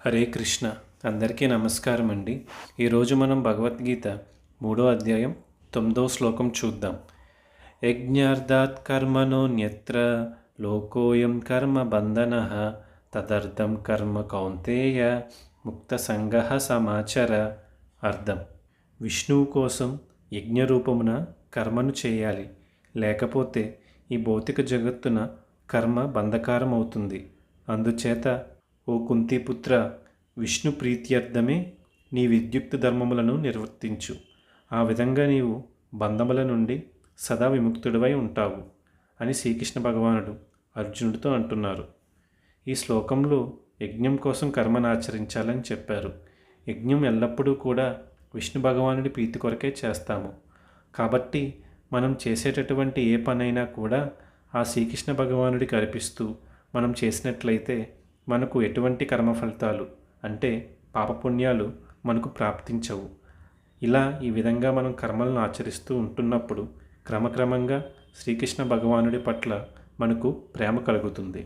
హరే కృష్ణ. అందరికీ నమస్కారం అండి. ఈరోజు మనం భగవద్గీత 3వ అధ్యాయం 9వ శ్లోకం చూద్దాం. యజ్ఞార్థాత్ కర్మణోన్యత్ర లోకోయం కర్మ బంధనః తదర్థం కర్మ కౌంతేయ ముక్త సంగః సమాచర. అర్థం: విష్ణువు కోసం యజ్ఞరూపమున కర్మను చేయాలి, లేకపోతే ఈ భౌతిక జగత్తున కర్మ బంధకారం అవుతుంది. అందుచేత ఓ కుంతిపుత్ర, విష్ణు ప్రీత్యర్థమే నీ విద్యుక్త ధర్మములను నిర్వర్తించు. ఆ విధంగా నీవు బంధముల నుండి సదా విముక్తుడివై ఉంటావు అని శ్రీకృష్ణ భగవానుడు అర్జునుడితో అంటున్నారు. ఈ శ్లోకంలో యజ్ఞం కోసం కర్మను ఆచరించాలని చెప్పారు. యజ్ఞం ఎల్లప్పుడూ కూడా విష్ణు భగవానుడి ప్రీతి కొరకే చేస్తాము. కాబట్టి మనం చేసేటటువంటి ఏ పనైనా కూడా ఆ శ్రీకృష్ణ భగవానుడికి అర్పిస్తూ మనం చేసినట్లయితే మనకు ఎటువంటి కర్మ ఫలితాలు అంటే పాపపుణ్యాలు మనకు ప్రాప్తించవు. ఈ విధంగా మనం కర్మలను ఆచరిస్తూ ఉంటున్నప్పుడు క్రమక్రమంగా శ్రీకృష్ణ భగవానుడి పట్ల మనకు ప్రేమ కలుగుతుంది.